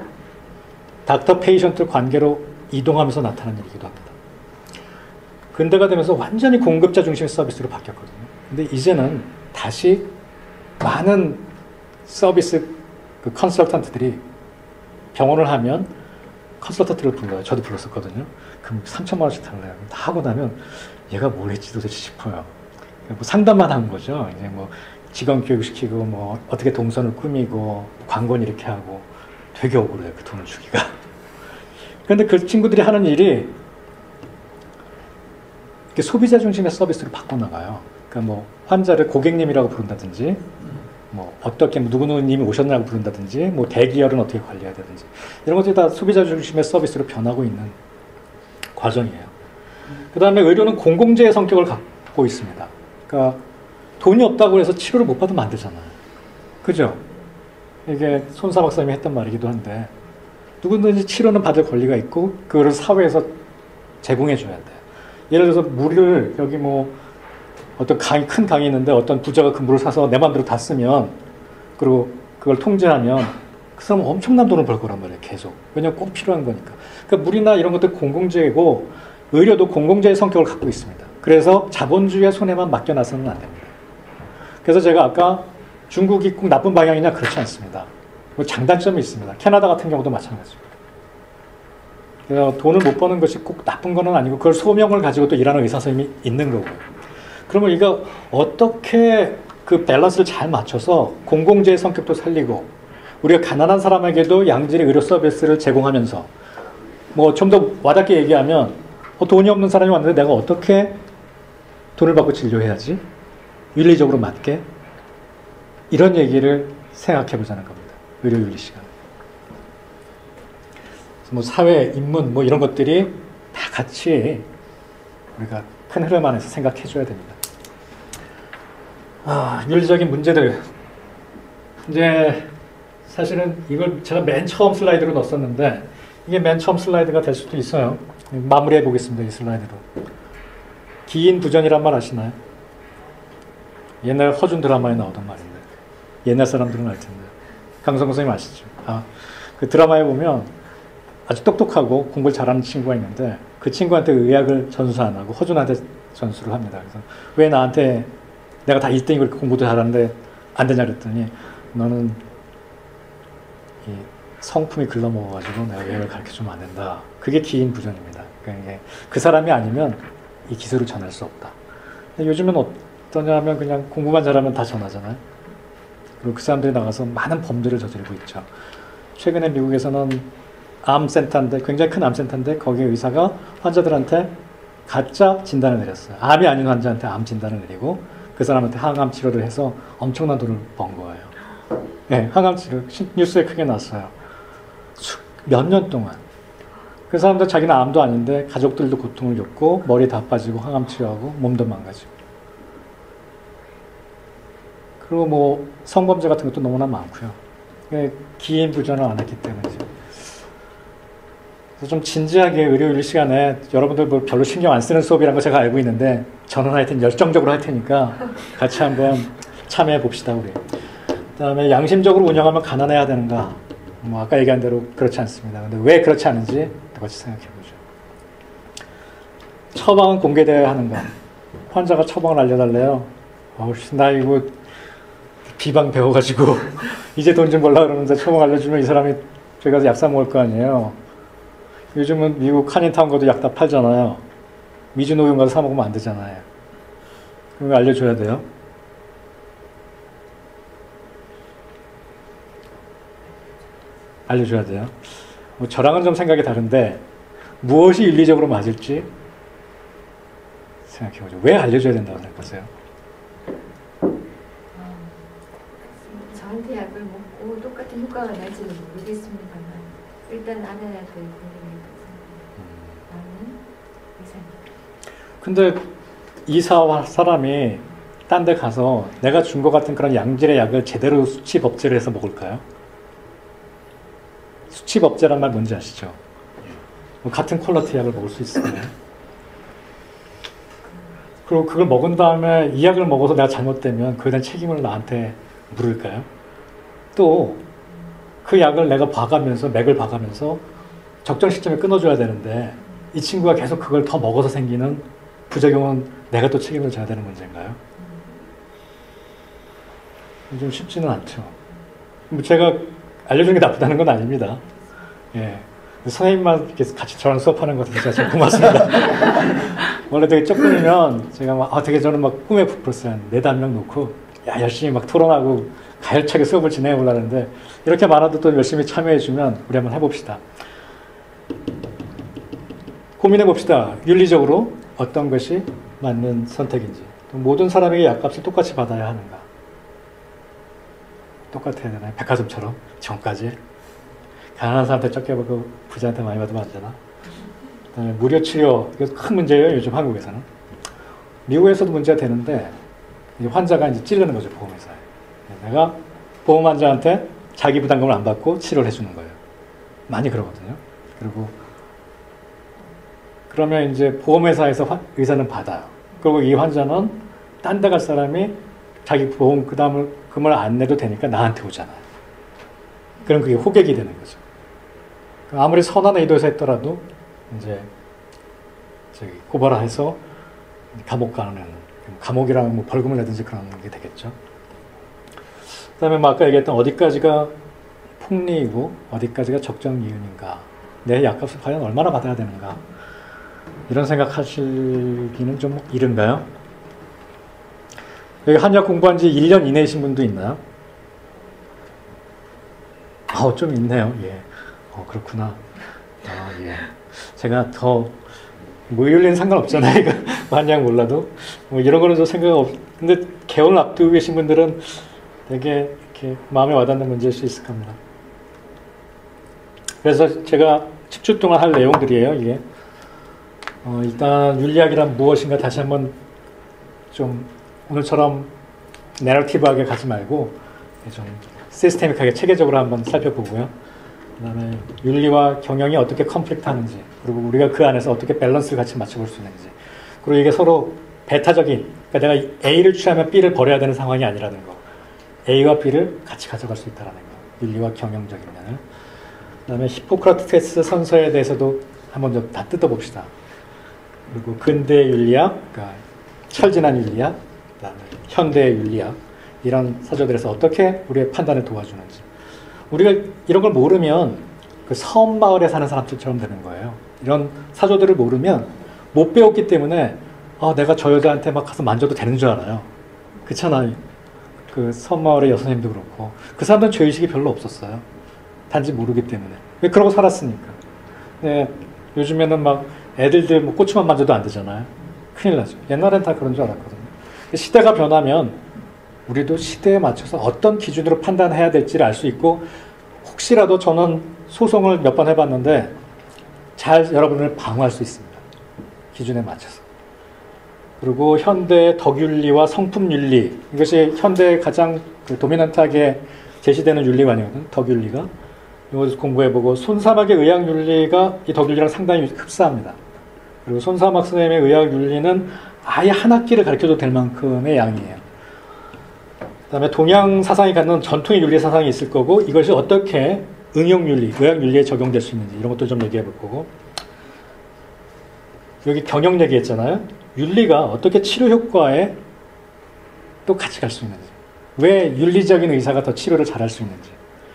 닥터 페이션트 관계로 이동하면서 나타나는 일이기도 합니다. 근대가 되면서 완전히 공급자 중심의 서비스로 바뀌었거든요. 근데 이제는 다시 많은 서비스 컨설턴트들이 병원을 하면 컨설턴트를 불러요. 저도 불렀었거든요. 그럼 3천만 원씩 달래요. 하고 나면 얘가 뭘 했지 도대체 싶어요. 뭐 상담만 한 거죠. 이제 뭐 직원 교육시키고 뭐 어떻게 동선을 꾸미고 광고는 이렇게 하고 되게 억울해요. 그 돈을 주기가. 그런데 그 친구들이 하는 일이 소비자 중심의 서비스로 바꿔나가요. 그러니까 뭐 환자를 고객님이라고 부른다든지 뭐 어떻게 누구누구님이 오셨냐고 부른다든지 뭐 대기열은 어떻게 관리해야 되든지 이런 것들이 다 소비자 중심의 서비스로 변하고 있는 과정이에요. 그 다음에 의료는 공공재의 성격을 갖고 있습니다. 그러니까 돈이 없다고 해서 치료를 못 받으면 안 되잖아요. 그죠? 이게 손사 박사님이 했던 말이기도 한데 누구든지 치료는 받을 권리가 있고 그거를 사회에서 제공해 줘야 돼요. 예를 들어서 물을 여기 뭐 어떤 강이 큰 강이 있는데 어떤 부자가 그 물을 사서 내 맘대로 다 쓰면 그리고 그걸 통제하면 그 사람은 엄청난 돈을 벌 거란 말이에요. 계속. 왜냐하면 꼭 필요한 거니까. 그러니까 물이나 이런 것들 공공재고 의료도 공공재의 성격을 갖고 있습니다. 그래서 자본주의의 손에만 맡겨놔서는 안 됩니다. 그래서 제가 아까 중국이 꼭 나쁜 방향이냐 그렇지 않습니다. 뭐 장단점이 있습니다. 캐나다 같은 경우도 마찬가지입니다. 그래서 돈을 못 버는 것이 꼭 나쁜 건 아니고 그걸 소명을 가지고 또 일하는 의사 선생님이 있는 거고요. 그러면 이거 어떻게 그 밸런스를 잘 맞춰서 공공재의 성격도 살리고 우리가 가난한 사람에게도 양질의 의료 서비스를 제공하면서 뭐 좀 더 와닿게 얘기하면 돈이 없는 사람이 왔는데 내가 어떻게 돈을 받고 진료해야지? 윤리적으로 맞게? 이런 얘기를 생각해 보자는 겁니다. 의료윤리 시간. 뭐 사회, 인문 뭐 이런 것들이 다 같이 우리가 큰 흐름 안에서 생각해 줘야 됩니다. 윤리적인 문제들. 이제 사실은 이걸 제가 맨 처음 슬라이드로 넣었었는데 이게 맨 처음 슬라이드가 될 수도 있어요. 마무리해 보겠습니다. 이 슬라이드로. 기인부전이란 말 아시나요? 옛날 허준 드라마에 나오던 말인데 옛날 사람들은 알 텐데 강성구 선생님 아시죠? 그 드라마에 보면 아주 똑똑하고 공부를 잘하는 친구가 있는데 그 친구한테 의학을 전수 안 하고 허준한테 전수를 합니다. 그래서 왜 나한테 내가 다 1등이고 그렇게 공부도 잘하는데 안 되냐 그랬더니 너는 이 성품이 글러먹어가지고 내가 의학을 가르쳐주면 안 된다. 그게 기인부전입니다. 그러니까 그 사람이 아니면 이 기술을 전할 수 없다. 요즘은 어떠냐면 그냥 공부만 잘하면 다 전하잖아요. 그리고 그 사람들이 나가서 많은 범죄를 저지르고 있죠. 최근에 미국에서는 암센터인데 굉장히 큰 암센터인데 거기 의사가 환자들한테 가짜 진단을 내렸어요. 암이 아닌 환자한테 암 진단을 내리고 그 사람한테 항암 치료를 해서 엄청난 돈을 번 거예요. 네, 항암 치료 뉴스에 크게 났어요. 몇 년 동안. 그 사람들 자기는 암도 아닌데 가족들도 고통을 겪고 머리 다 빠지고 항암 치료하고 몸도 망가지고. 그리고 뭐 성범죄 같은 것도 너무나 많고요. 기인부전을 안 했기 때문이죠. 그래서 좀 진지하게 의료윤리 시간에 여러분들 뭐 별로 신경 안 쓰는 수업이라는 거 제가 알고 있는데 저는 하여튼 열정적으로 할 테니까 같이 한번 참여해 봅시다 우리. 그다음에 양심적으로 운영하면 가난해야 되는가? 뭐 아까 얘기한 대로 그렇지 않습니다. 근데 왜 그렇지 않은지 같이 생각해 보죠. 처방은 공개되어야 하는가? 환자가 처방을 알려달래요. 나 이거 비방 배워가지고 이제 돈 좀 벌라 그러는데 처방 알려주면 이 사람이 저기 가서 약 사 먹을 거 아니에요. 요즘은 미국 한인타운 가도 약 다 팔잖아요. 미주노용 가서 사 먹으면 안 되잖아요. 그럼 알려줘야 돼요. 알려줘야 돼요. 뭐 저랑은 좀 생각이 다른데 무엇이 윤리적으로 맞을지 생각해보죠. 왜 알려줘야 된다고 생각하세요? 저한테 약을 먹고 똑같은 효과가 날지는 모르겠습니다만 일단 알아야 될 권리가 나는 의사니까. 근데 이사 사람이 딴 데 가서 내가 준 것 같은 그런 양질의 약을 제대로 수치 법제를 해서 먹을까요? 수치 법제란 말 뭔지 아시죠? 같은 퀄리티 약을 먹을 수 있어요. 그리고 그걸 먹은 다음에 이 약을 먹어서 내가 잘못되면 그에 대한 책임을 나한테 물을까요? 또 그 약을 내가 봐가면서 맥을 봐가면서 적정 시점에 끊어줘야 되는데 이 친구가 계속 그걸 더 먹어서 생기는 부작용은 내가 또 책임을 져야 되는 문제인가요? 좀 쉽지는 않죠. 제가 알려주는 게 나쁘다는 건 아닙니다. 예. 선생님만 이렇게 같이 저랑 수업하는 것 같아서 제가 고맙습니다. 원래 되게 조금이면 제가 막, 되게 저는 막 꿈에 부풀었어요. 4-5명 놓고, 열심히 막 토론하고 가열차게 수업을 진행해 보려는데, 이렇게 많아도 또 열심히 참여해주면 우리 한번 해봅시다. 고민해 봅시다. 윤리적으로 어떤 것이 맞는 선택인지. 또 모든 사람에게 약값을 똑같이 받아야 하는가. 똑같아야 되나요? 백화점처럼 전까지 가난한 사람한테 적게 받고 부자한테 많이 받으면 안 되나? 그다음에 무료 치료 이거 큰 문제예요. 요즘 한국에서는. 미국에서도 문제가 되는데 이제 환자가 이제 찌르는 거죠, 보험회사에. 내가 보험 환자한테 자기 부담금을 안 받고 치료를 해주는 거예요. 많이 그러거든요. 그리고 그러면 이제 보험회사에서 의사는 받아요. 그리고 이 환자는 딴 데 갈 사람이 자기 보험 금을 안 내도 되니까 나한테 오잖아요. 그럼 그게 호객이 되는 거죠. 아무리 선한 의도에서 했더라도 이제 고발해서 감옥 가는, 감옥이랑 뭐 벌금을 내든지 그런 게 되겠죠. 그 다음에 뭐 아까 얘기했던 어디까지가 폭리이고 어디까지가 적정이윤인가, 내 약값을 과연 얼마나 받아야 되는가, 이런 생각하시기는 좀 이른가요? 여기 한의학 공부한 지 1년 이내이신 분도 있나요? 좀 있네요. 예. 그렇구나. 예. 제가 더 의율리는 상관없잖아요. 이거 한의학 몰라도 뭐 이런 거는 좀 생각 없. 근데 개월 앞두고 계신 분들은 되게 이렇게 마음에 와닿는 문제일 수 있을 겁니다. 그래서 제가 10주 동안 할 내용들이에요. 이게 일단 윤리학이란 무엇인가 다시 한번 좀 오늘처럼 내러티브하게 가지 말고 좀 시스테믹하게 체계적으로 한번 살펴보고요. 그 다음에 윤리와 경영이 어떻게 컨플릭트 하는지, 그리고 우리가 그 안에서 어떻게 밸런스를 같이 맞춰볼 수 있는지, 그리고 이게 서로 배타적인, 그러니까 내가 A를 취하면 B를 버려야 되는 상황이 아니라는 거, A와 B를 같이 가져갈 수 있다는 거, 윤리와 경영적인 면을. 그 다음에 히포크라테스 선서에 대해서도 한번 좀 다 뜯어봅시다. 그리고 근대 윤리학, 그러니까 철진한 윤리학, 그 다음에 현대 윤리학, 이런 사조들에서 어떻게 우리의 판단을 도와주는지. 우리가 이런 걸 모르면 그 섬 마을에 사는 사람들처럼 되는 거예요. 이런 사조들을 모르면 못 배웠기 때문에 내가 저 여자한테 막 가서 만져도 되는 줄 알아요. 그렇잖아요. 그 섬 마을의 여선생님도 그렇고 그 사람들은 죄의식이 별로 없었어요. 단지 모르기 때문에. 왜 그러고 살았으니까. 네, 요즘에는 막 애들들 뭐 고추만 만져도 안 되잖아요. 큰일 나죠. 옛날엔 다 그런 줄 알았거든요. 시대가 변하면 우리도 시대에 맞춰서 어떤 기준으로 판단해야 될지를 알 수 있고, 혹시라도 저는 소송을 몇 번 해봤는데 잘 여러분을 방어할 수 있습니다. 기준에 맞춰서. 그리고 현대의 덕윤리와 성품윤리, 이것이 현대에 가장 도미넌트하게 제시되는 윤리관이거든요. 덕윤리가. 이것을 공부해보고, 손사막의 의학윤리가 이 덕윤리랑 상당히 흡사합니다. 그리고 손사막 선생님의 의학윤리는 아예 한 학기를 가르쳐도 될 만큼의 양이에요. 그 다음에 동양 사상이 갖는 전통의 윤리 사상이 있을 거고, 이것이 어떻게 응용윤리, 의학윤리에 적용될 수 있는지, 이런 것도 좀 얘기해 볼 거고, 여기 경영 얘기했잖아요. 윤리가 어떻게 치료 효과에 또 같이 갈 수 있는지, 왜 윤리적인 의사가 더 치료를 잘할 수 있는지,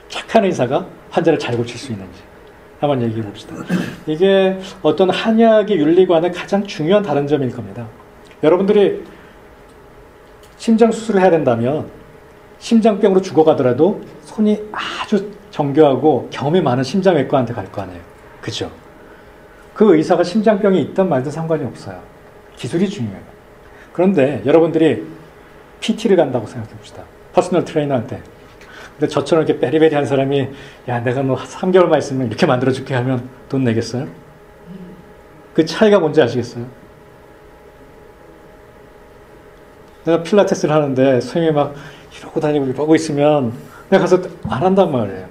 착한 의사가 환자를 잘 고칠 수 있는지 한번 얘기해 봅시다. 이게 어떤 한의학의 윤리관의 가장 중요한 다른 점일 겁니다. 여러분들이 심장 수술을 해야 된다면 심장병으로 죽어가더라도 손이 아주 정교하고 경험이 많은 심장외과한테 갈 거 아니에요. 그죠? 그 의사가 심장병이 있든 말든 상관이 없어요. 기술이 중요해요. 그런데 여러분들이 PT를 간다고 생각해 봅시다. 퍼스널 트레이너한테. 근데 저처럼 이렇게 베리베리한 사람이 야, 내가 너 3개월만 있으면 이렇게 만들어줄게 하면 돈 내겠어요? 그 차이가 뭔지 아시겠어요? 내가 필라테스를 하는데 선생님이 막 이러고 다니고 이러고 있으면 내가 가서 안 한단 말이에요.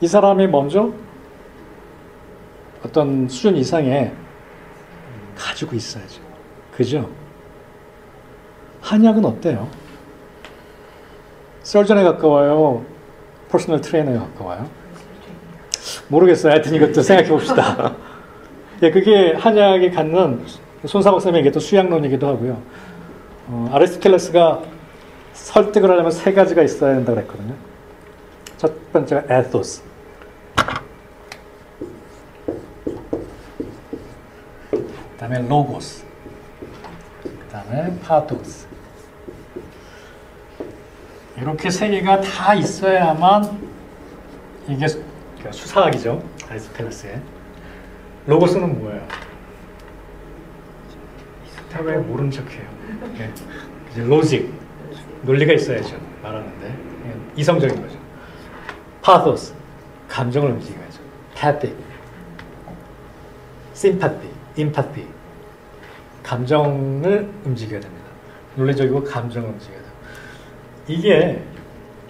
이 사람이 먼저 어떤 수준 이상의 가지고 있어야죠. 그죠? 한의학은 어때요? 서전에 가까워요? 퍼스널 트레이너에 가까워요? 모르겠어요. 하여튼 이것도 생각해 봅시다. 예, 그게 한의학이 갖는 손사박 선생님이 얘기했던 수양론이기도 하고요. 아리스토텔레스가 설득을 하려면 세 가지가 있어야 된다고 그랬거든요. 첫 번째가 에토스. 그 다음에 로고스. 그 다음에 파토스. 이렇게 세 개가 다 있어야만 이게 수사학이죠. 아리스토텔레스의. 로고스는 뭐예요? 왜 모른 척해요? 네. 이제 로직, 논리가 있어야죠. 말하는데 이성적인 거죠. pathos, 감정을 움직여야죠. pathic, sympathy, empathy, 감정을 움직여야 됩니다. 논리적이고 감정을 움직여야 돼요. 이게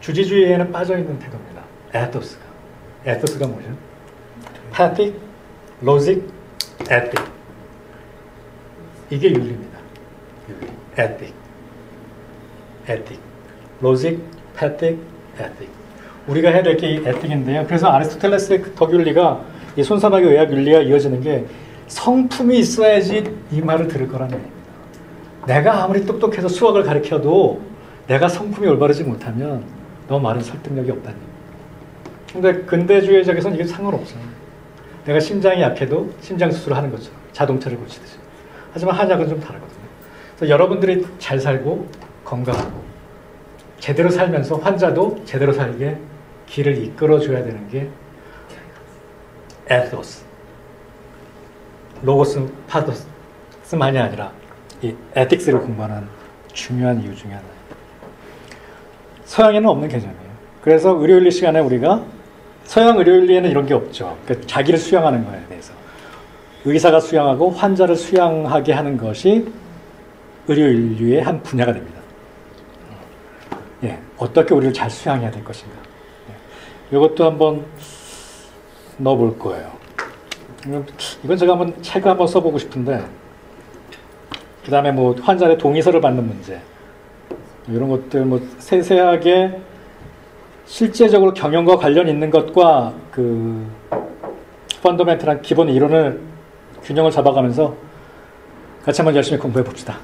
주지주의에는 빠져있는 태도입니다. ethos가. ethos가 뭐죠? pathic, logic, ethic. 이게 윤리입니다. 윤리. ethic, ethic, logic, pathic, ethic. 우리가 해야 될 게 이 ethic인데요. 그래서 아리스토텔레스의 그 덕윤리가 이 손사막의 의학 윤리가 이어지는 게 성품이 있어야지 이 말을 들을 거라는 얘기입니다. 내가 아무리 똑똑해서 수학을 가르쳐도 내가 성품이 올바르지 못하면 너 말은 설득력이 없다는 얘기입니다. 근데 근대주의적에서는 이게 상관없어요. 내가 심장이 약해도 심장 수술을 하는 것처럼 자동차를 고치듯이. 하지만 한약은 좀 다르거든요. 그래서 여러분들이 잘 살고 건강하고 제대로 살면서 환자도 제대로 살게 길을 이끌어줘야 되는 게 에토스, 로고스, 파도스만이 아니라 이 에틱스를 공부하는 중요한 이유 중에 하나예요. 서양에는 없는 개념이에요. 그래서 의료윤리 시간에 우리가 서양 의료윤리에는 이런 게 없죠. 그러니까 자기를 수양하는 거에 대해서 의사가 수양하고 환자를 수양하게 하는 것이 의료윤리의 한 분야가 됩니다. 예, 어떻게 우리를 잘 수양해야 될 것인가. 예, 이것도 한번 넣어볼 거예요. 이건 제가 한번 책을 한번 써보고 싶은데, 그 다음에 뭐 환자의 동의서를 받는 문제, 이런 것들 뭐 세세하게 실제적으로 경영과 관련 있는 것과 그 펀더멘탈한 기본 이론을 균형을 잡아가면서 같이 한번 열심히 공부해 봅시다.